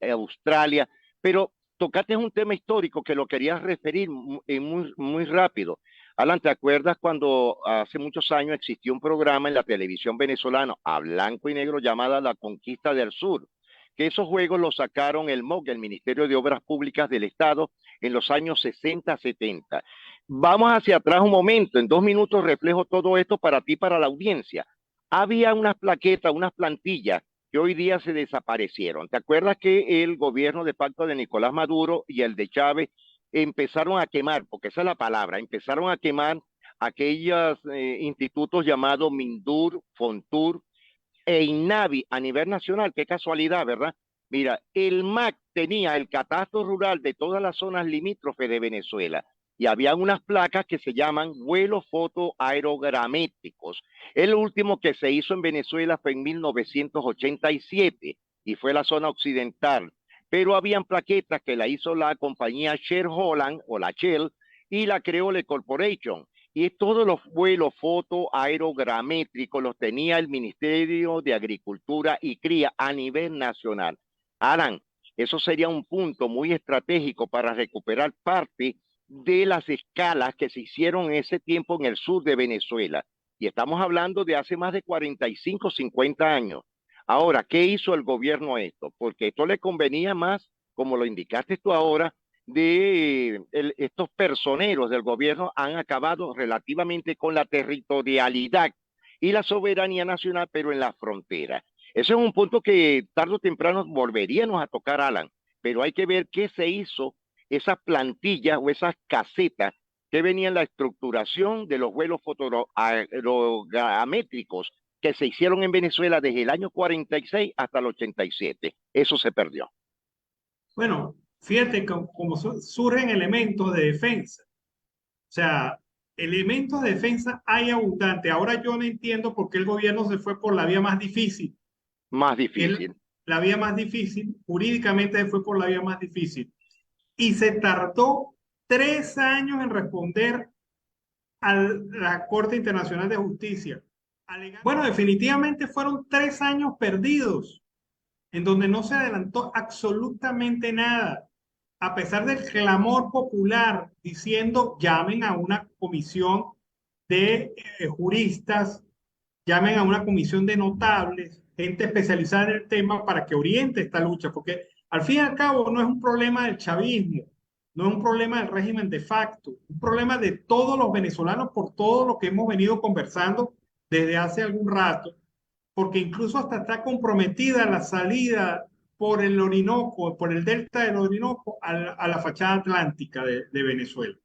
Speaker 7: Australia, pero tocaste un tema histórico que lo querías referir muy rápido. Alan, ¿te acuerdas cuando hace muchos años existió un programa en la televisión venezolana a blanco y negro llamada La Conquista del Sur? Que esos juegos los sacaron el MOG, el Ministerio de Obras Públicas del Estado, en los años 60, 70. Vamos hacia atrás un momento, en 2 minutos reflejo todo esto para ti, para la audiencia. Había unas plaquetas, unas plantillas que hoy día se desaparecieron. ¿Te acuerdas que el gobierno de facto de Nicolás Maduro y el de Chávez empezaron a quemar, porque esa es la palabra, empezaron a quemar aquellos institutos llamados Mindur, Fontur e INAVI a nivel nacional? Qué casualidad, ¿verdad? Mira, el MAC tenía el catastro rural de todas las zonas limítrofes de Venezuela y había unas placas que se llaman vuelos fotoaerogramétricos. El último que se hizo en Venezuela fue en 1987 y fue la zona occidental. Pero habían plaquetas que la hizo la compañía Shell Holland o la Shell y la creó la Corporation. Y todos los vuelos fotoaerogramétricos los tenía el Ministerio de Agricultura y Cría a nivel nacional. Alan, eso sería un punto muy estratégico para recuperar parte de las escalas que se hicieron en ese tiempo en el sur de Venezuela. Y estamos hablando de hace más de 45, 50 años. Ahora, ¿qué hizo el gobierno esto? Porque esto le convenía más, como lo indicaste tú ahora, estos personeros del gobierno han acabado relativamente con la territorialidad y la soberanía nacional, pero en la frontera. Ese es un punto que tarde o temprano volveríamos a tocar, Alan, pero hay que ver qué se hizo, esas plantillas o esas casetas que venían en la estructuración de los vuelos fotoaerogramétricos que se hicieron en Venezuela desde el año 46 hasta el 87. Eso se perdió.
Speaker 1: Bueno, fíjate cómo surgen elementos de defensa. O sea, elementos de defensa hay abundante. Ahora yo no entiendo por qué el gobierno se fue por la vía más difícil.
Speaker 7: Más difícil.
Speaker 1: La vía más difícil, jurídicamente se fue por la vía más difícil. Y se tardó 3 años en responder a la Corte Internacional de Justicia. Bueno, definitivamente fueron 3 años perdidos, en donde no se adelantó absolutamente nada, a pesar del clamor popular diciendo llamen a una comisión de juristas, llamen a una comisión de notables, gente especializada en el tema para que oriente esta lucha, porque al fin y al cabo no es un problema del chavismo, no es un problema del régimen de facto, es un problema de todos los venezolanos por todo lo que hemos venido conversando desde hace algún rato, porque incluso hasta está comprometida la salida por el Orinoco, por el delta del Orinoco, a la fachada atlántica de Venezuela.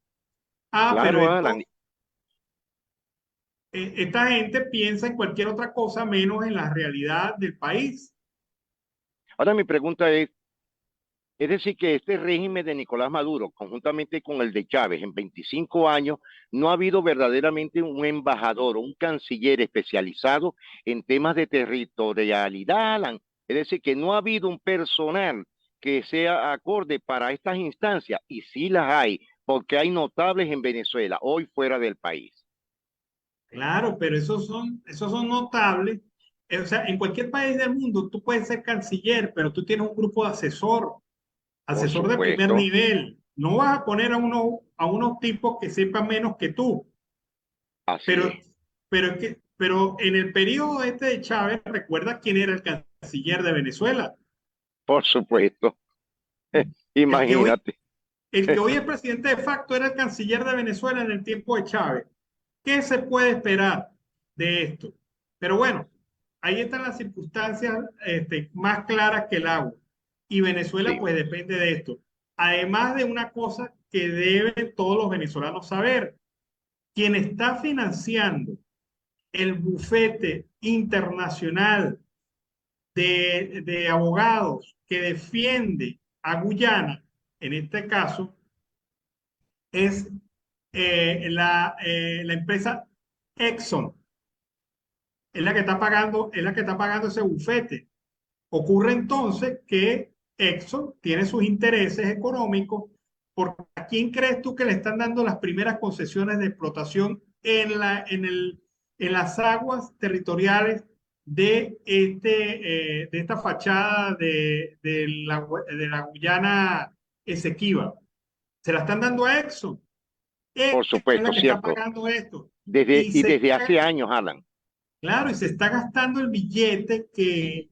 Speaker 7: Claro,
Speaker 1: Pero
Speaker 7: Alan.
Speaker 1: Esta gente piensa en cualquier otra cosa menos en la realidad del país.
Speaker 7: Ahora mi pregunta es decir, que este régimen de Nicolás Maduro, conjuntamente con el de Chávez, en 25 años, no ha habido verdaderamente un embajador o un canciller especializado en temas de territorialidad, Alan. Es decir, que no ha habido un personal que sea acorde para estas instancias, y sí las hay, porque hay notables en Venezuela, hoy fuera del país.
Speaker 1: Claro, pero esos son notables. O sea, en cualquier país del mundo tú puedes ser canciller, pero tú tienes un grupo de asesor de primer nivel. No vas a poner a unos tipos que sepan menos que tú.
Speaker 7: Así es.
Speaker 1: Pero en el periodo este de Chávez, ¿recuerda quién era el canciller de Venezuela?
Speaker 7: Por supuesto. Imagínate.
Speaker 1: El que hoy es presidente de facto era el canciller de Venezuela en el tiempo de Chávez. ¿Qué se puede esperar de esto? Pero bueno, ahí están las circunstancias más claras que el agua. Y Venezuela
Speaker 7: Sí.
Speaker 1: pues depende de esto. Además de una cosa que deben todos los venezolanos saber, quien está financiando el bufete internacional de abogados que defiende a Guyana, en este caso, es la empresa Exxon. Es la que está pagando ese bufete. Ocurre entonces que Exxon tiene sus intereses económicos Porque ¿a quién crees tú que le están dando las primeras concesiones de explotación en las aguas territoriales de esta fachada de la Guyana Esequiba? Se la están dando a Exxon.
Speaker 7: Por
Speaker 1: Es
Speaker 7: supuesto,
Speaker 1: la que está
Speaker 7: cierto.
Speaker 1: pagando esto.
Speaker 7: Desde hace años, Alan.
Speaker 1: Claro, y se está gastando el billete que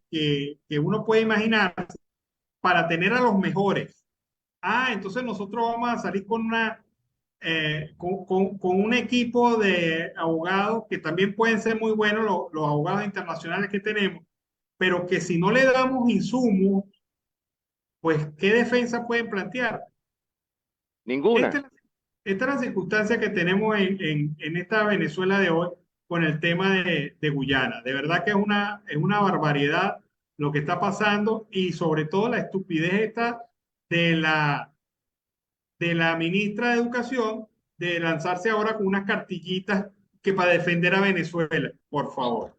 Speaker 1: uno puede imaginar para tener a los mejores. Entonces nosotros vamos a salir con un equipo de abogados que también pueden ser muy buenos, los abogados internacionales que tenemos, pero que si no le damos insumos, pues ¿qué defensa pueden plantear?
Speaker 7: Ninguna.
Speaker 1: Esta es la circunstancia que tenemos en esta Venezuela de hoy con el tema de Guyana. De verdad que es una barbaridad lo que está pasando y sobre todo la estupidez esta de la ministra de Educación de lanzarse ahora con unas cartillitas que para defender a Venezuela, por favor.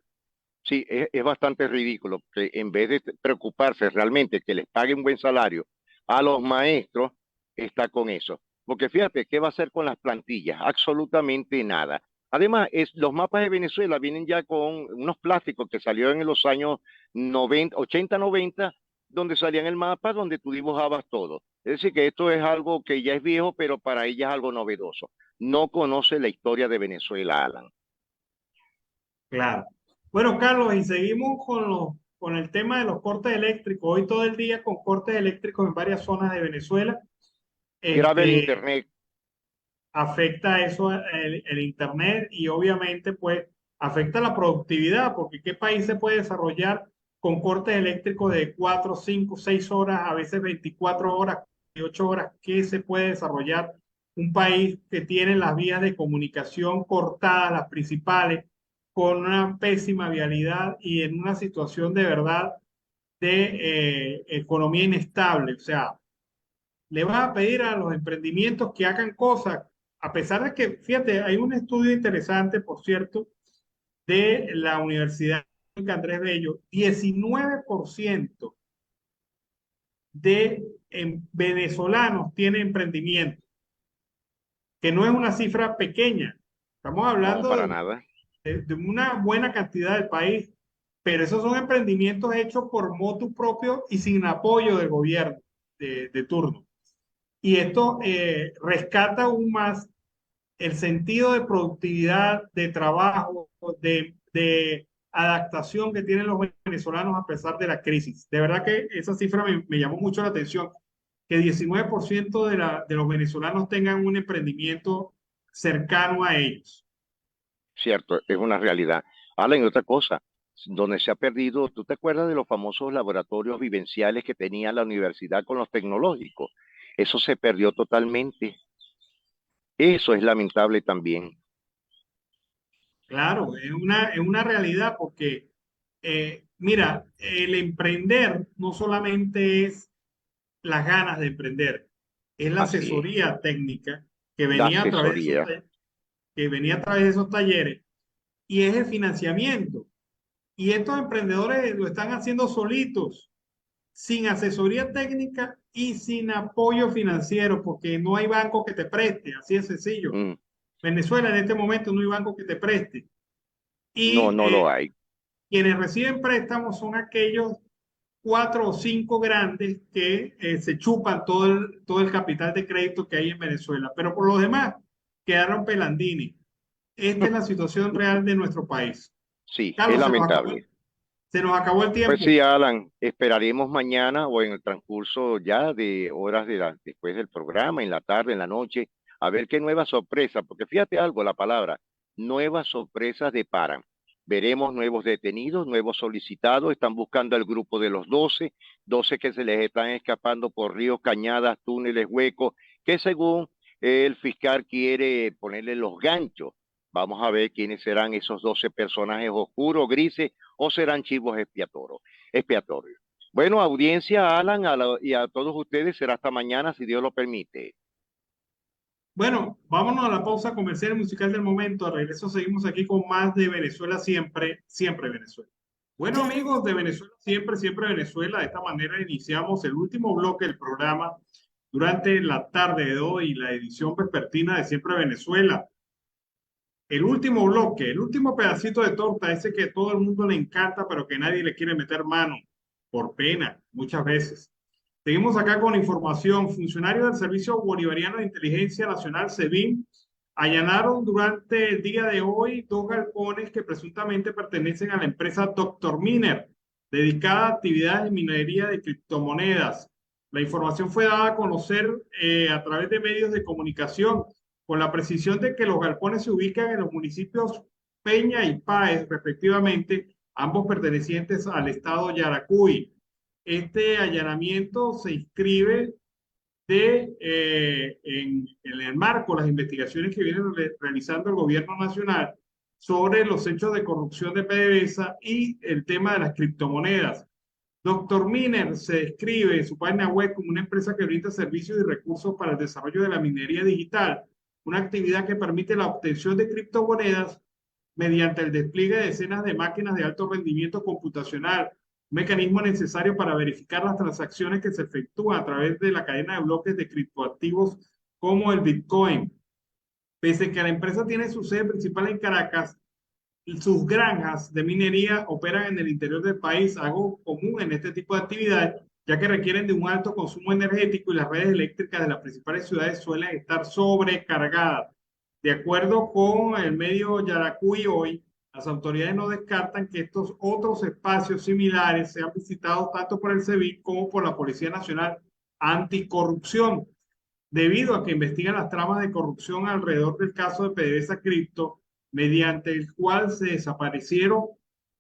Speaker 7: Sí, es bastante ridículo que en vez de preocuparse realmente que les paguen buen salario a los maestros, está con eso. Porque fíjate, ¿qué va a hacer con las plantillas? Absolutamente nada. Además, los mapas de Venezuela vienen ya con unos plásticos que salieron en los años 90, 80, 90, donde salían el mapa, donde tú dibujabas todo. Es decir, que esto es algo que ya es viejo, pero para ella es algo novedoso. No conoce la historia de Venezuela, Alan.
Speaker 1: Claro. Bueno, Carlos, y seguimos con el tema de los cortes eléctricos. Hoy todo el día con cortes eléctricos en varias zonas de Venezuela.
Speaker 7: Grave el internet.
Speaker 1: Afecta eso el internet y obviamente pues afecta la productividad, porque ¿qué país se puede desarrollar con cortes eléctricos de 4, 5, 6 horas, a veces 24 horas, 8 horas? ¿Qué se puede desarrollar un país que tiene las vías de comunicación cortadas, las principales, con una pésima vialidad y en una situación de verdad de economía inestable? O sea, le vas a pedir a los emprendimientos que hagan cosas, a pesar de que, fíjate, hay un estudio interesante, por cierto, de la Universidad Andrés Bello, 19% de venezolanos tienen emprendimiento, que no es una cifra pequeña. Estamos hablando
Speaker 7: no, para nada.
Speaker 1: De una buena cantidad del país, pero esos son emprendimientos hechos por motu propio y sin apoyo del gobierno de turno. Y esto rescata aún más el sentido de productividad, de trabajo, de adaptación que tienen los venezolanos a pesar de la crisis. De verdad que esa cifra me llamó mucho la atención, que 19% de los venezolanos tengan un emprendimiento cercano a ellos.
Speaker 7: Cierto, es una realidad. Alan, y otra cosa, donde se ha perdido, ¿tú te acuerdas de los famosos laboratorios vivenciales que tenía la universidad con los tecnológicos? Eso se perdió totalmente. Eso es lamentable también.
Speaker 1: Claro, es una realidad porque, mira, el emprender no solamente es las ganas de emprender, es la asesoría técnica que venía a través de esos talleres y es el financiamiento. Y estos emprendedores lo están haciendo solitos, sin asesoría técnica y sin apoyo financiero, porque no hay banco que te preste, así es sencillo. Venezuela en este momento no hay banco que te preste. Y,
Speaker 7: no lo hay.
Speaker 1: Quienes reciben préstamos son aquellos 4 o 5 grandes que se chupan todo el capital de crédito que hay en Venezuela. Pero por lo demás, quedaron pelandini. Esta es la situación real de nuestro país.
Speaker 7: Sí,
Speaker 1: Carlos,
Speaker 7: es lamentable.
Speaker 1: Se nos acabó el tiempo.
Speaker 7: Pues sí, Alan, esperaremos mañana o en el transcurso ya de horas después del programa, en la tarde, en la noche, a ver qué nuevas sorpresas, porque fíjate algo, la palabra, nuevas sorpresas deparan. Veremos nuevos detenidos, nuevos solicitados, están buscando al grupo de los 12 que se les están escapando por ríos, cañadas, túneles, huecos, que según el fiscal quiere ponerle los ganchos. Vamos a ver quiénes serán esos 12 personajes oscuros, grises, o serán chivos expiatorios. Bueno, audiencia, Alan, y a todos ustedes, será hasta mañana, si Dios lo permite.
Speaker 1: Bueno, vámonos a la pausa comercial y musical del momento. A regreso seguimos aquí con más de Venezuela siempre, siempre Venezuela. Bueno, amigos de Venezuela siempre, siempre Venezuela. De esta manera iniciamos el último bloque del programa durante la tarde de hoy, la edición vespertina de Siempre Venezuela. El último bloque, el último pedacito de torta, ese que todo el mundo le encanta, pero que nadie le quiere meter mano, por pena, muchas veces. Seguimos acá con información. Funcionarios del Servicio Bolivariano de Inteligencia Nacional, SEBIN, allanaron durante el día de hoy 2 galpones que presuntamente pertenecen a la empresa Dr. Miner, dedicada a actividades de minería de criptomonedas. La información fue dada a conocer a través de medios de comunicación, con la precisión de que los galpones se ubican en los municipios Peña y Páez, respectivamente, ambos pertenecientes al estado Yaracuy. Este allanamiento se inscribe en el marco de las investigaciones que viene realizando el gobierno nacional sobre los hechos de corrupción de PDVSA y el tema de las criptomonedas. Dr. Miner se describe en su página web como una empresa que brinda servicios y recursos para el desarrollo de la minería digital, una actividad que permite la obtención de criptomonedas mediante el despliegue de decenas de máquinas de alto rendimiento computacional, un mecanismo necesario para verificar las transacciones que se efectúan a través de la cadena de bloques de criptoactivos como el Bitcoin. Pese a que la empresa tiene su sede principal en Caracas, sus granjas de minería operan en el interior del país, algo común en este tipo de actividades, ya que requieren de un alto consumo energético y las redes eléctricas de las principales ciudades suelen estar sobrecargadas. De acuerdo con el medio Yaracuy hoy, las autoridades no descartan que estos otros espacios similares sean visitados tanto por el SEBIN como por la Policía Nacional Anticorrupción, debido a que investigan las tramas de corrupción alrededor del caso de PDVSA Cripto, mediante el cual se desaparecieron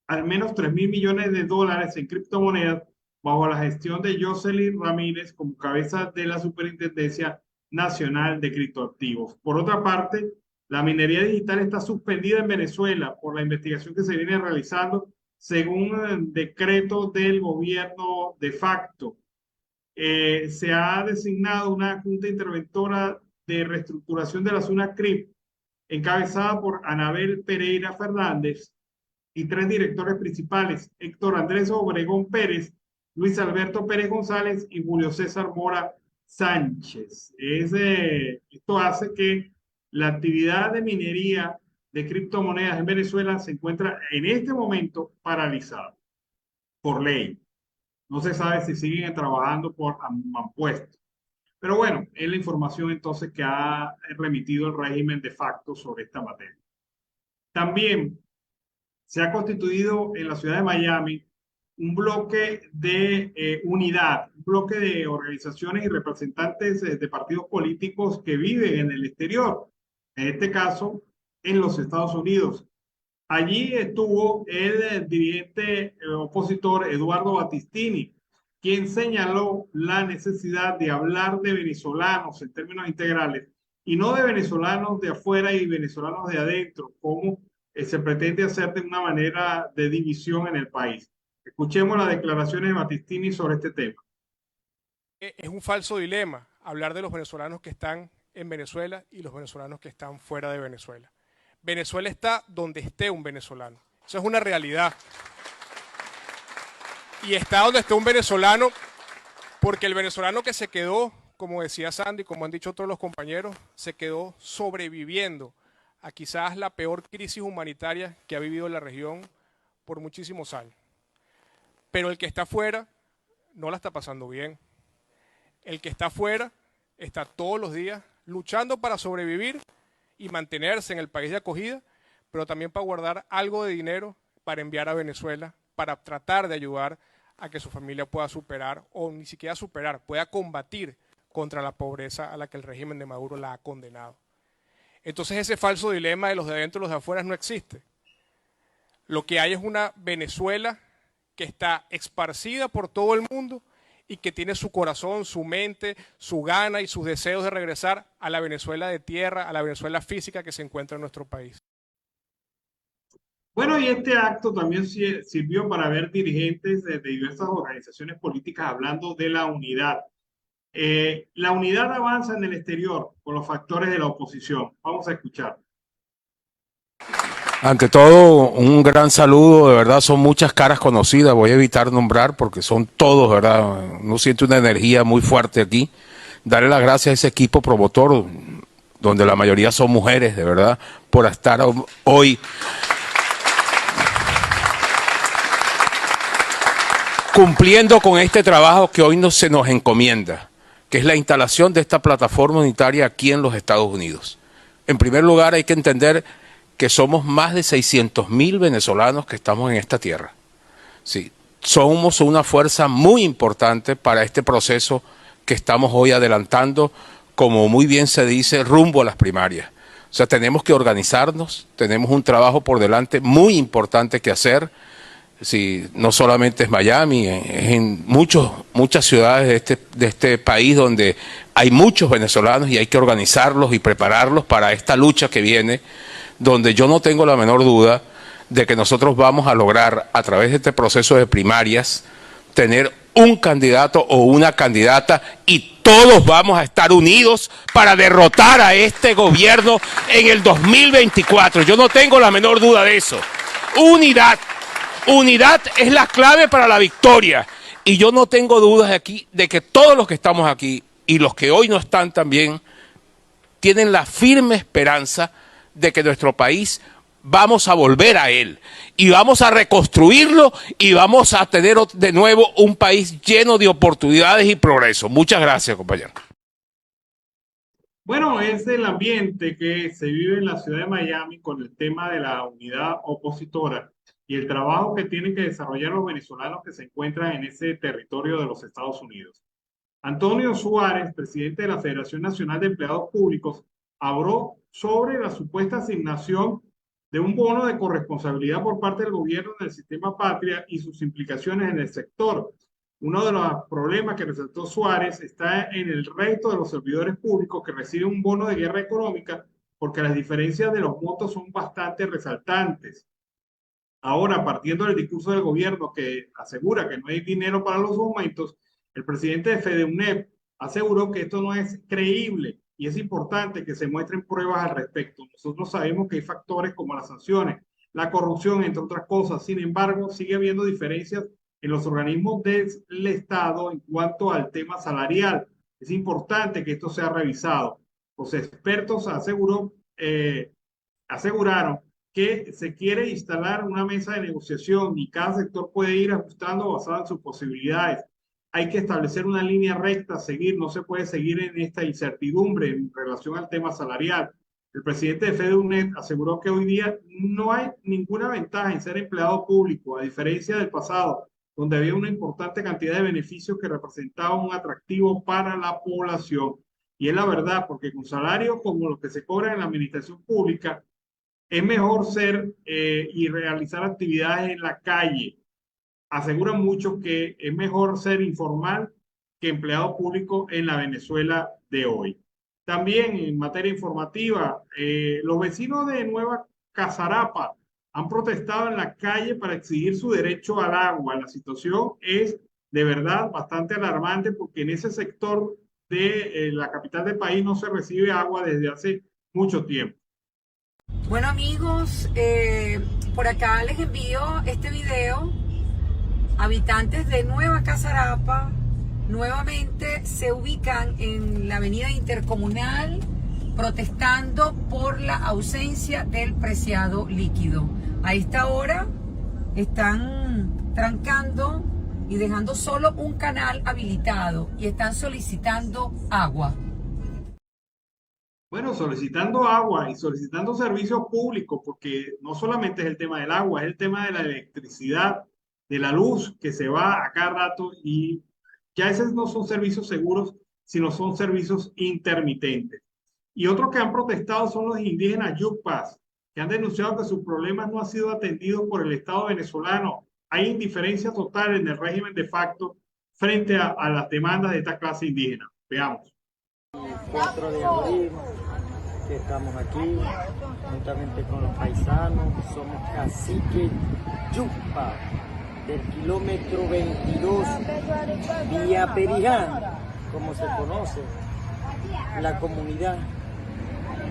Speaker 1: al menos $3.000 millones en criptomonedas bajo la gestión de Jocelyn Ramírez como cabeza de la Superintendencia Nacional de Criptoactivos. Por otra parte, la minería digital está suspendida en Venezuela por la investigación que se viene realizando según el decreto del gobierno de facto. Se ha designado una junta interventora de reestructuración de la SUNACRIP encabezada por Anabel Pereira Fernández y 3 directores principales, Héctor Andrés Obregón Pérez, Luis Alberto Pérez González y Julio César Mora Sánchez. Esto hace que la actividad de minería de criptomonedas en Venezuela se encuentra en este momento paralizada por ley. No se sabe si siguen trabajando por ampuesto. Pero bueno, es la información entonces que ha remitido el régimen de facto sobre esta materia. También se ha constituido en la ciudad de Miami un bloque de unidad, un bloque de organizaciones y representantes de partidos políticos que viven en el exterior, en este caso en los Estados Unidos. Allí estuvo el dirigente opositor Eduardo Battistini, quien señaló la necesidad de hablar de venezolanos en términos integrales y no de venezolanos de afuera y venezolanos de adentro, como se pretende hacer de una manera de división en el país. Escuchemos las declaraciones de Battistini sobre este tema.
Speaker 8: Es un falso dilema hablar de los venezolanos que están en Venezuela y los venezolanos que están fuera de Venezuela. Venezuela está donde esté un venezolano. Eso es una realidad. Y está donde esté un venezolano, porque el venezolano que se quedó, como decía Sandy, como han dicho todos los compañeros, se quedó sobreviviendo a quizás la peor crisis humanitaria que ha vivido la región por muchísimos años. Pero el que está afuera no la está pasando bien. El que está afuera está todos los días luchando para sobrevivir y mantenerse en el país de acogida, pero también para guardar algo de dinero para enviar a Venezuela, para tratar de ayudar a que su familia pueda superar, o ni siquiera superar, pueda combatir contra la pobreza a la que el régimen de Maduro la ha condenado. Entonces ese falso dilema de los de adentro y los de afuera no existe. Lo que hay es una Venezuela que está esparcida por todo el mundo y que tiene su corazón, su mente, su gana y sus deseos de regresar a la Venezuela de tierra, a la Venezuela física que se encuentra en nuestro país.
Speaker 1: Bueno, y este acto también sirvió para ver dirigentes de diversas organizaciones políticas hablando de la unidad. La unidad avanza en el exterior con los factores de la oposición. Vamos a escuchar.
Speaker 9: Ante todo, un gran saludo, de verdad son muchas caras conocidas, voy a evitar nombrar porque son todos, ¿verdad? Uno siente una energía muy fuerte aquí, darle las gracias a ese equipo promotor, donde la mayoría son mujeres, de verdad, por estar hoy cumpliendo con este trabajo que hoy se nos encomienda, que es la instalación de esta plataforma unitaria aquí en los Estados Unidos. En primer lugar, hay que entender que somos más de 600.000 venezolanos que estamos en esta tierra. Sí, somos una fuerza muy importante para este proceso que estamos hoy adelantando, como muy bien se dice, rumbo a las primarias. O sea, tenemos que organizarnos, tenemos un trabajo por delante muy importante que hacer. Sí, no solamente es Miami, es en muchas ciudades de este país donde hay muchos venezolanos y hay que organizarlos y prepararlos para esta lucha que viene, donde yo no tengo la menor duda de que nosotros vamos a lograr, a través de este proceso de primarias, tener un candidato o una candidata y todos vamos a estar unidos para derrotar a este gobierno en el 2024. Yo no tengo la menor duda de eso. Unidad. Unidad es la clave para la victoria. Y yo no tengo dudas aquí de que todos los que estamos aquí y los que hoy no están también tienen la firme esperanza de que nuestro país vamos a volver a él y vamos a reconstruirlo y vamos a tener de nuevo un país lleno de oportunidades y progreso. Muchas gracias, compañero.
Speaker 1: Bueno, es el ambiente que se vive en la ciudad de Miami con el tema de la unidad opositora y el trabajo que tienen que desarrollar los venezolanos que se encuentran en ese territorio de los Estados Unidos. Antonio Suárez, presidente de la Federación Nacional de Empleados Públicos, habló sobre la supuesta asignación de un bono de corresponsabilidad por parte del gobierno en el sistema patria y sus implicaciones en el sector. Uno de los problemas que resaltó Suárez está en el resto de los servidores públicos que reciben un bono de guerra económica porque las diferencias de los montos son bastante resaltantes. Ahora, partiendo del discurso del gobierno que asegura que no hay dinero para los aumentos, el presidente de FEDEUNEP aseguró que esto no es creíble y es importante que se muestren pruebas al respecto. Nosotros sabemos que hay factores como las sanciones, la corrupción, entre otras cosas. Sin embargo, sigue habiendo diferencias en los organismos del Estado en cuanto al tema salarial. Es importante que esto sea revisado. Los expertos aseguraron que se quiere instalar una mesa de negociación y cada sector puede ir ajustando basado en sus posibilidades. Hay que establecer una línea recta a seguir, no se puede seguir en esta incertidumbre en relación al tema salarial. El presidente de FEDEUNEP aseguró que hoy día no hay ninguna ventaja en ser empleado público, a diferencia del pasado, donde había una importante cantidad de beneficios que representaban un atractivo para la población. Y es la verdad, porque con salarios como los que se cobran en la administración pública, es mejor ser y realizar actividades en la calle. Aseguran mucho que es mejor ser informal que empleado público en la Venezuela de hoy. También en materia informativa, los vecinos de Nueva Casarapa han protestado en la calle para exigir su derecho al agua. La situación es de verdad bastante alarmante porque en ese sector de la capital del país no se recibe agua desde hace mucho tiempo.
Speaker 10: Bueno amigos, por acá les envío este video. Habitantes de Nueva Casarapa nuevamente se ubican en la avenida Intercomunal protestando por la ausencia del preciado líquido. A esta hora están trancando y dejando solo un canal habilitado y están solicitando agua.
Speaker 1: Bueno, solicitando agua y solicitando servicios públicos, porque no solamente es el tema del agua, es el tema de la electricidad, de la luz que se va a cada rato y ya esos no son servicios seguros, sino son servicios intermitentes. Y otros que han protestado son los indígenas Yucpas, que han denunciado que sus problemas no han sido atendidos por el Estado venezolano. Hay indiferencia total en el régimen de facto frente a las demandas de esta clase indígena. Veamos.
Speaker 11: El 4 de abril, que estamos aquí, juntamente con los paisanos, somos caciques Yucpa, del kilómetro 22, vía Periján, como se conoce, la comunidad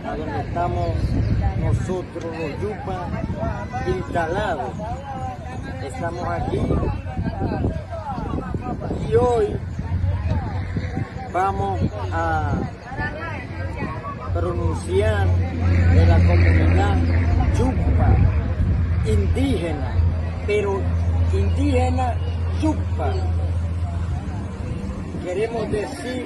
Speaker 11: a donde estamos nosotros los Yucpa instalados. Estamos aquí y hoy vamos a pronunciar de la comunidad yupa, indígena, pero indígena yupa. Queremos decir...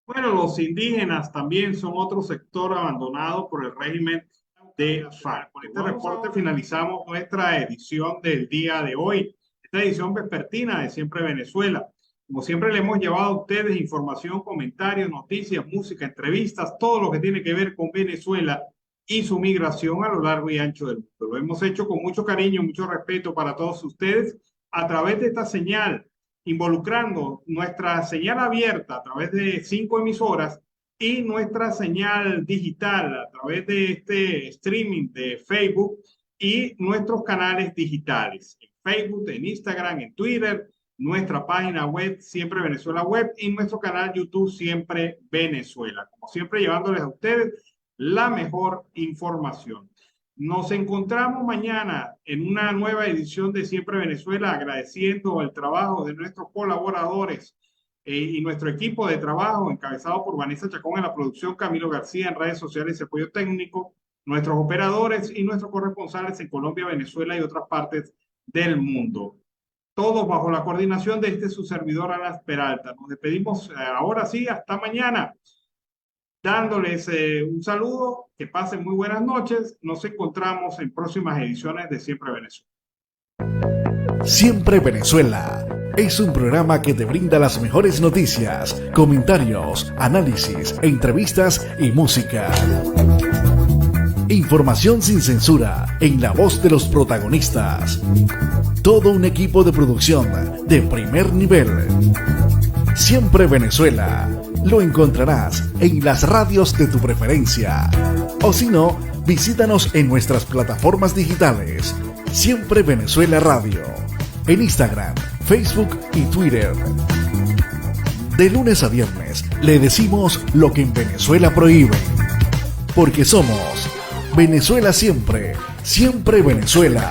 Speaker 1: Bueno, los indígenas también son otro sector abandonado por el régimen de FARC. Con este reporte finalizamos nuestra edición del día de hoy, esta edición vespertina de Siempre Venezuela. Como siempre le hemos llevado a ustedes información, comentarios, noticias, música, entrevistas, todo lo que tiene que ver con Venezuela y su migración a lo largo y ancho del mundo. Lo hemos hecho con mucho cariño, mucho respeto para todos ustedes a través de esta señal, involucrando nuestra señal abierta a través de 5 emisoras y nuestra señal digital a través de este streaming de Facebook y nuestros canales digitales en Facebook, en Instagram, en Twitter, nuestra página web Siempre Venezuela Web y nuestro canal YouTube Siempre Venezuela. Como siempre, llevándoles a ustedes la mejor información. Nos encontramos mañana en una nueva edición de Siempre Venezuela, agradeciendo el trabajo de nuestros colaboradores y nuestro equipo de trabajo, encabezado por Vanessa Chacón en la producción, Camilo García en redes sociales y apoyo técnico, nuestros operadores y nuestros corresponsales en Colombia, Venezuela y otras partes del mundo. Todos bajo la coordinación de su servidor, Alas Peralta. Nos despedimos ahora sí, hasta mañana, dándoles un saludo, que pasen muy buenas noches. Nos encontramos en próximas ediciones de Siempre Venezuela.
Speaker 12: Siempre Venezuela es un programa que te brinda las mejores noticias, comentarios, análisis, entrevistas y música. Información sin censura en la voz de los protagonistas. Todo un equipo de producción de primer nivel. Siempre Venezuela. Lo encontrarás en las radios de tu preferencia. O si no, visítanos en nuestras plataformas digitales. Siempre Venezuela Radio. En Instagram, Facebook y Twitter. De lunes a viernes le decimos lo que en Venezuela prohíben. Porque somos Venezuela siempre, siempre Venezuela.